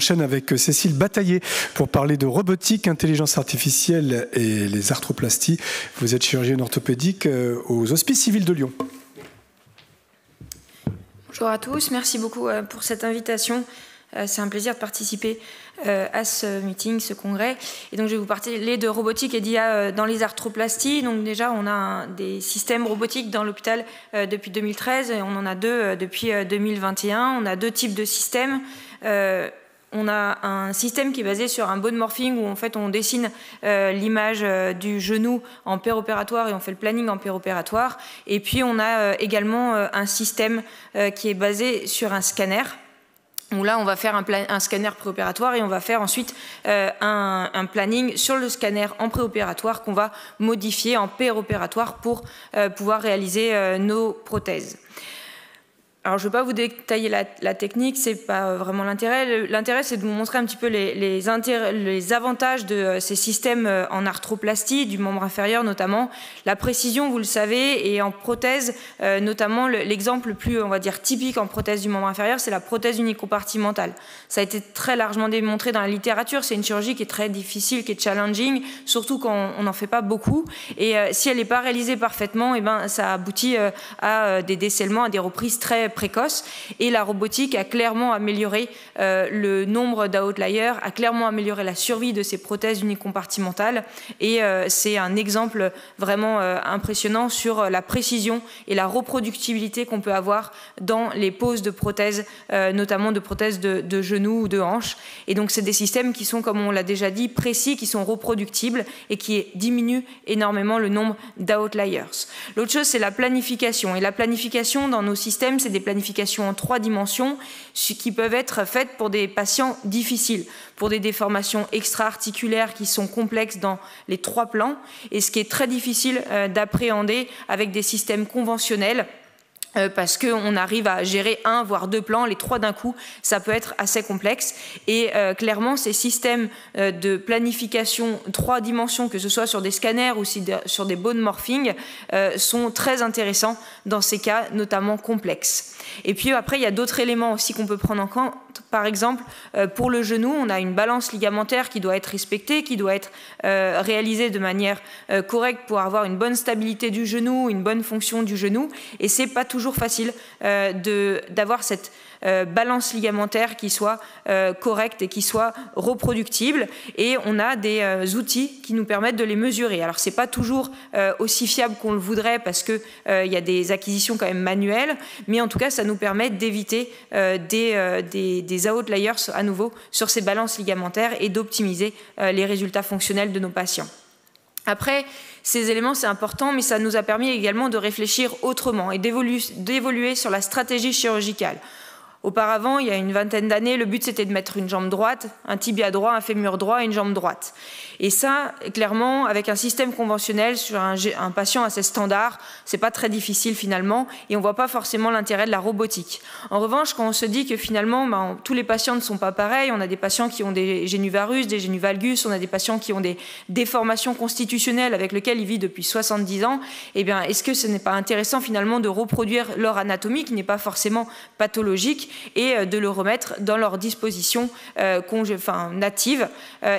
enchaîne avec Cécile Bataillé pour parler de robotique, intelligence artificielle et les arthroplasties. Vous êtes chirurgienne orthopédique aux Hospices civils de Lyon. Bonjour à tous, merci beaucoup pour cette invitation. C'est un plaisir de participer à ce meeting, ce congrès. Et donc, je vais vous parler de robotique et d'IA dans les arthroplasties. Donc, déjà, on a des systèmes robotiques dans l'hôpital depuis 2013 et on en a deux depuis 2021. On a deux types de systèmes. On a un système qui est basé sur un bone morphing où en fait on dessine l'image du genou en péropératoire et on fait le planning en péropératoire. Et puis on a également un système qui est basé sur un scanner. Où là, on va faire un scanner préopératoire et on va faire ensuite un planning sur le scanner en préopératoire qu'on va modifier en péropératoire pour pouvoir réaliser nos prothèses. Alors, je ne vais pas vous détailler la technique, ce n'est pas vraiment l'intérêt. L'intérêt, c'est de vous montrer un petit peu les avantages de ces systèmes en arthroplastie, du membre inférieur notamment. La précision, vous le savez, et en prothèse, notamment l'exemple le plus, on va dire, typique en prothèse du membre inférieur, c'est la prothèse unicompartimentale. Ça a été très largement démontré dans la littérature. C'est une chirurgie qui est très difficile, qui est challenging, surtout quand on n'en fait pas beaucoup. Et si elle n'est pas réalisée parfaitement, eh ben, ça aboutit à des décèlements, à des reprises très précoce et la robotique a clairement amélioré le nombre d'outliers, a clairement amélioré la survie de ces prothèses unicompartimentales et c'est un exemple vraiment impressionnant sur la précision et la reproductibilité qu'on peut avoir dans les poses de prothèses, notamment de prothèses de genoux ou de hanches. Et donc c'est des systèmes qui sont, comme on l'a déjà dit, précis, qui sont reproductibles et qui diminuent énormément le nombre d'outliers. L'autre chose, c'est la planification. Et la planification dans nos systèmes, c'est des planifications en 3 dimensions qui peuvent être faites pour des patients difficiles, pour des déformations extra-articulaires qui sont complexes dans les 3 plans et ce qui est très difficile d'appréhender avec des systèmes conventionnels. Parce qu'on arrive à gérer 1 voire 2 plans, les 3 d'un coup, ça peut être assez complexe. Et clairement, ces systèmes de planification 3 dimensions, que ce soit sur des scanners ou sur des bone morphing, sont très intéressants dans ces cas, notamment complexes. Et puis après, il y a d'autres éléments aussi qu'on peut prendre en compte. Par exemple, pour le genou, on a une balance ligamentaire qui doit être respectée, qui doit être réalisée de manière correcte pour avoir une bonne stabilité du genou, une bonne fonction du genou. Et c'est pas toujours facile d'avoir cette balance ligamentaire qui soit correcte et qui soit reproductible. Et on a des outils qui nous permettent de les mesurer. Alors, c'est pas toujours aussi fiable qu'on le voudrait parce que il y a des acquisitions quand même manuelles, mais en tout cas, ça nous permet d'éviter des outliers à nouveau sur ces balances ligamentaires et d'optimiser les résultats fonctionnels de nos patients. Après, ces éléments, c'est important, mais ça nous a permis également de réfléchir autrement et d'évoluer sur la stratégie chirurgicale. Auparavant, il y a une vingtaine d'années, le but c'était de mettre une jambe droite, un tibia droit, un fémur droit et une jambe droite. Et ça, clairement, avec un système conventionnel sur un patient assez standard, c'est pas très difficile finalement et on voit pas forcément l'intérêt de la robotique. En revanche, quand on se dit que finalement, tous les patients ne sont pas pareils, on a des patients qui ont des génuvarus, des génuvalgus, on a des patients qui ont des déformations constitutionnelles avec lesquelles ils vivent depuis 70 ans, eh bien, est-ce que ce n'est pas intéressant finalement de reproduire leur anatomie qui n'est pas forcément pathologique et de le remettre dans leur disposition native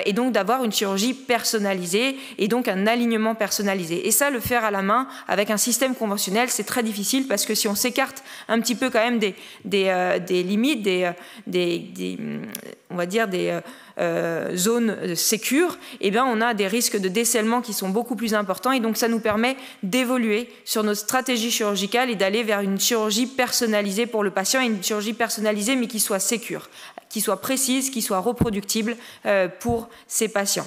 et donc d'avoir une chirurgie personnalisée et donc un alignement personnalisé. Et ça, le faire à la main avec un système conventionnel, c'est très difficile parce que si on s'écarte un petit peu quand même des limites, on va dire des zones sécures, eh bien on a des risques de décèlement qui sont beaucoup plus importants et donc ça nous permet d'évoluer sur notre stratégie chirurgicale et d'aller vers une chirurgie personnalisée pour le patient et une chirurgie personnalisée mais qui soit sécure, qui soit précise, qui soit reproductible pour ces patients.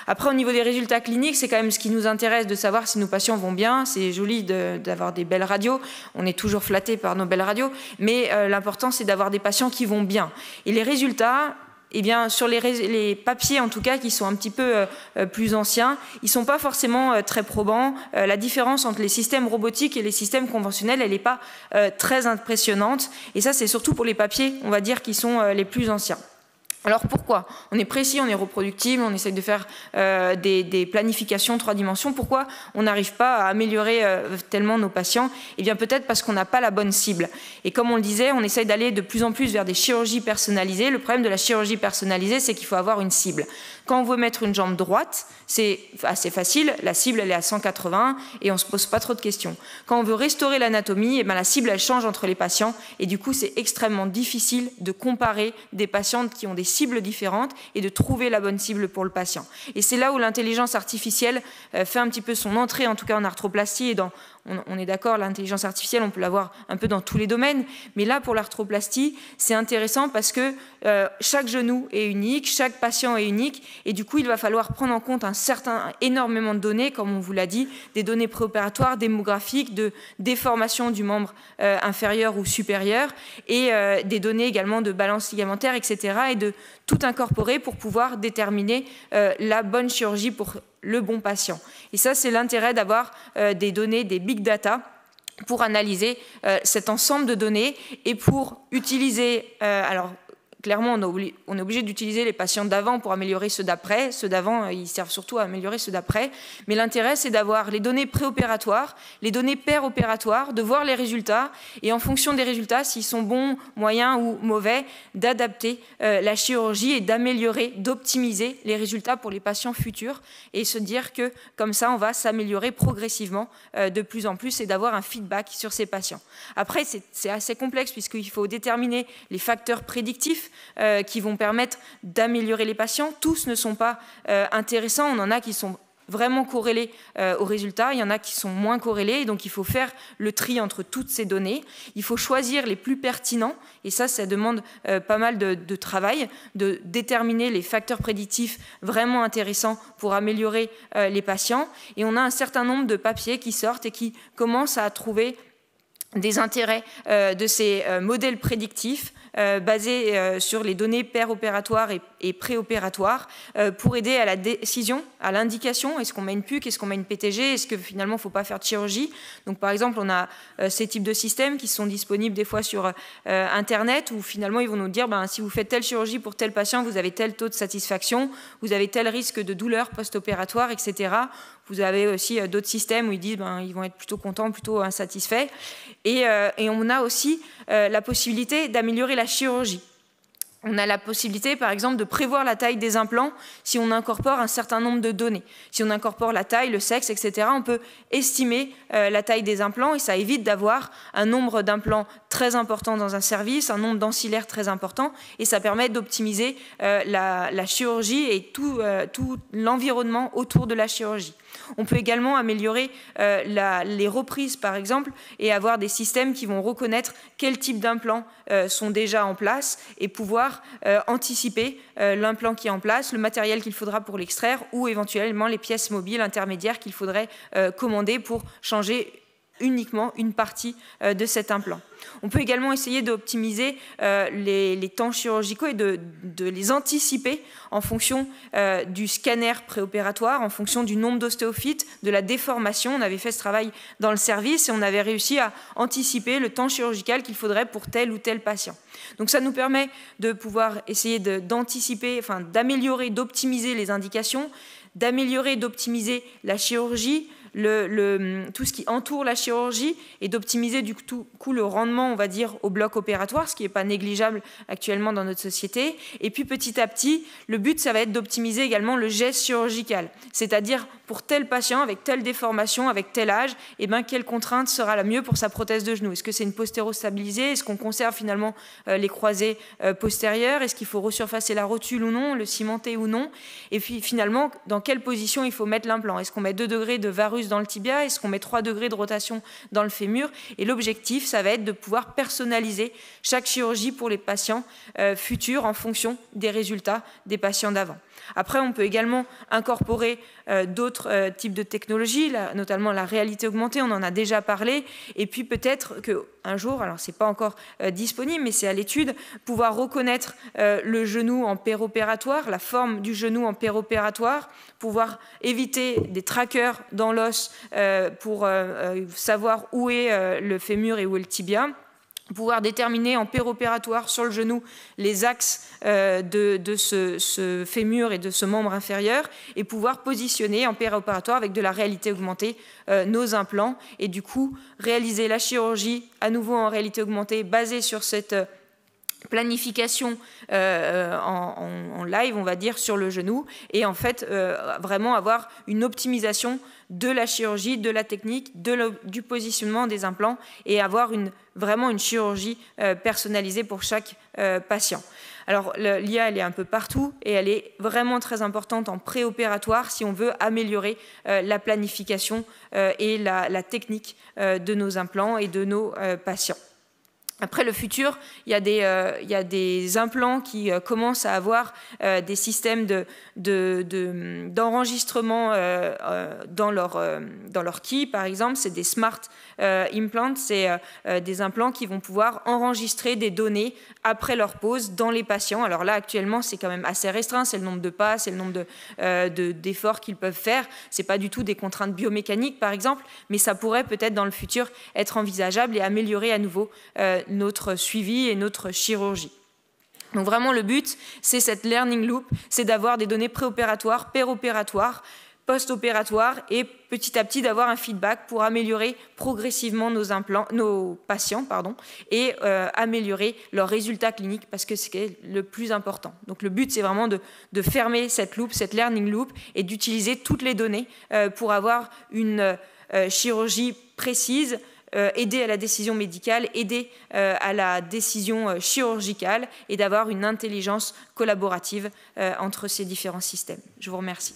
Après, au niveau des résultats cliniques, c'est quand même ce qui nous intéresse de savoir si nos patients vont bien. C'est joli d'avoir des belles radios. On est toujours flatté par nos belles radios. Mais l'important, c'est d'avoir des patients qui vont bien. Et les résultats, eh bien, sur les papiers, en tout cas, qui sont un petit peu plus anciens, ils ne sont pas forcément très probants. La différence entre les systèmes robotiques et les systèmes conventionnels, elle n'est pas très impressionnante. Et ça, c'est surtout pour les papiers, on va dire, qui sont les plus anciens. Alors pourquoi? On est précis, on est reproductible, on essaye de faire des planifications 3 dimensions. Pourquoi on n'arrive pas à améliorer tellement nos patients? Eh bien peut-être parce qu'on n'a pas la bonne cible. Et comme on le disait, on essaye d'aller de plus en plus vers des chirurgies personnalisées. Le problème de la chirurgie personnalisée, c'est qu'il faut avoir une cible. Quand on veut mettre une jambe droite, c'est assez facile, la cible elle est à 180 et on ne se pose pas trop de questions. Quand on veut restaurer l'anatomie, eh bien, la cible elle change entre les patients et du coup c'est extrêmement difficile de comparer des patientes qui ont des cibles différentes et de trouver la bonne cible pour le patient. Et c'est là où l'intelligence artificielle fait un petit peu son entrée, en tout cas en arthroplastie et dans... On est d'accord, l'intelligence artificielle, on peut l'avoir un peu dans tous les domaines, mais là, pour l'arthroplastie, c'est intéressant parce que chaque genou est unique, chaque patient est unique, et du coup, il va falloir prendre en compte énormément de données, comme on vous l'a dit, des données préopératoires, démographiques, de déformation du membre inférieur ou supérieur, et des données également de balance ligamentaire, etc., et de tout incorporer pour pouvoir déterminer la bonne chirurgie pour le bon patient. Et ça, c'est l'intérêt d'avoir des données, des big data, pour analyser cet ensemble de données et pour utiliser... alors, clairement, on est obligé d'utiliser les patients d'avant pour améliorer ceux d'après. Ceux d'avant, ils servent surtout à améliorer ceux d'après. Mais l'intérêt, c'est d'avoir les données préopératoires, les données péropératoires, de voir les résultats et en fonction des résultats, s'ils sont bons, moyens ou mauvais, d'adapter la chirurgie et d'améliorer, d'optimiser les résultats pour les patients futurs et se dire que comme ça, on va s'améliorer progressivement de plus en plus et d'avoir un feedback sur ces patients. Après, c'est assez complexe puisqu'il faut déterminer les facteurs prédictifs qui vont permettre d'améliorer les patients. Tous ne sont pas intéressants. On en a qui sont vraiment corrélés aux résultats. Il y en a qui sont moins corrélés. Donc, il faut faire le tri entre toutes ces données. Il faut choisir les plus pertinents. Et ça demande pas mal de travail, de déterminer les facteurs prédictifs vraiment intéressants pour améliorer les patients. Et on a un certain nombre de papiers qui sortent et qui commencent à trouver des intérêts de ces modèles prédictifs basés sur les données péropératoires et préopératoires pour aider à la décision, à l'indication. Est-ce qu'on met une PUC, est-ce qu'on met une PTG, est-ce que finalement il ne faut pas faire de chirurgie? Donc par exemple, on a ces types de systèmes qui sont disponibles des fois sur Internet où finalement ils vont nous dire si vous faites telle chirurgie pour tel patient, vous avez tel taux de satisfaction, vous avez tel risque de douleur post-opératoire, etc. Vous avez aussi d'autres systèmes où ils disent ils vont être plutôt contents, plutôt insatisfaits. Et on a aussi la possibilité d'améliorer la chirurgie. On a la possibilité, par exemple, de prévoir la taille des implants si on incorpore un certain nombre de données. Si on incorpore la taille, le sexe, etc., on peut estimer la taille des implants et ça évite d'avoir un nombre d'implants très important dans un service, un nombre d'ancillaires très important et ça permet d'optimiser la chirurgie et tout l'environnement autour de la chirurgie. On peut également améliorer les reprises, par exemple, et avoir des systèmes qui vont reconnaître quel type d'implants sont déjà en place et pouvoir anticiper l'implant qui est en place, le matériel qu'il faudra pour l'extraire ou éventuellement les pièces mobiles intermédiaires qu'il faudrait commander pour changer uniquement une partie de cet implant. On peut également essayer d'optimiser les temps chirurgicaux et de les anticiper en fonction du scanner préopératoire, en fonction du nombre d'ostéophytes, de la déformation. On avait fait ce travail dans le service et on avait réussi à anticiper le temps chirurgical qu'il faudrait pour tel ou tel patient. Donc ça nous permet de pouvoir essayer d'anticiper, d'améliorer, d'optimiser les indications, d'améliorer, d'optimiser la chirurgie, tout ce qui entoure la chirurgie et d'optimiser du coup le rendement, on va dire, au bloc opératoire, ce qui n'est pas négligeable actuellement dans notre société. Et puis petit à petit, le but, ça va être d'optimiser également le geste chirurgical, c'est-à-dire pour tel patient, avec telle déformation, avec tel âge, quelle contrainte sera la mieux pour sa prothèse de genou? Est-ce que c'est une postéro-stabilisée? Est-ce qu'on conserve finalement les croisées postérieures? Est-ce qu'il faut resurfacer la rotule ou non, le cimenter ou non? Et puis finalement, dans quelle position il faut mettre l'implant? Est-ce qu'on met 2 degrés de varus dans le tibia? Est-ce qu'on met 3 degrés de rotation dans le fémur? Et l'objectif, ça va être de pouvoir personnaliser chaque chirurgie pour les patients futurs en fonction des résultats des patients d'avant. Après, on peut également incorporer d'autres types de technologies, notamment la réalité augmentée, on en a déjà parlé, et puis peut-être qu'un jour, alors c'est pas encore disponible, mais c'est à l'étude, pouvoir reconnaître le genou en péropératoire, la forme du genou en péropératoire, pouvoir éviter des trackers dans l'os pour savoir où est le fémur et où est le tibia, pouvoir déterminer en péropératoire sur le genou les axes de ce fémur et de ce membre inférieur et pouvoir positionner en péropératoire avec de la réalité augmentée nos implants et du coup réaliser la chirurgie à nouveau en réalité augmentée basée sur cette planification en live, on va dire, sur le genou et en fait vraiment avoir une optimisation de la chirurgie, de la technique, du positionnement des implants et avoir vraiment une chirurgie personnalisée pour chaque patient. Alors l'IA, elle est un peu partout et elle est vraiment très importante en préopératoire si on veut améliorer la planification et la technique de nos implants et de nos patients. Après le futur, il y a des implants qui commencent à avoir des systèmes d'enregistrement dans leur key, par exemple. C'est des smart implants, c'est des implants qui vont pouvoir enregistrer des données après leur pose dans les patients. Alors là, actuellement, c'est quand même assez restreint, c'est le nombre de pas, c'est le nombre d'efforts qu'ils peuvent faire. C'est pas du tout des contraintes biomécaniques, par exemple, mais ça pourrait peut-être dans le futur être envisageable et améliorer à nouveau notre suivi et notre chirurgie. Donc vraiment le but, c'est cette learning loop, c'est d'avoir des données préopératoires, péropératoires, post-opératoires et petit à petit d'avoir un feedback pour améliorer progressivement nos patients et améliorer leurs résultats cliniques parce que c'est le plus important. Donc le but, c'est vraiment de fermer cette loop, cette learning loop et d'utiliser toutes les données pour avoir une chirurgie précise, aider à la décision médicale, aider à la décision chirurgicale et d'avoir une intelligence collaborative entre ces différents systèmes. Je vous remercie.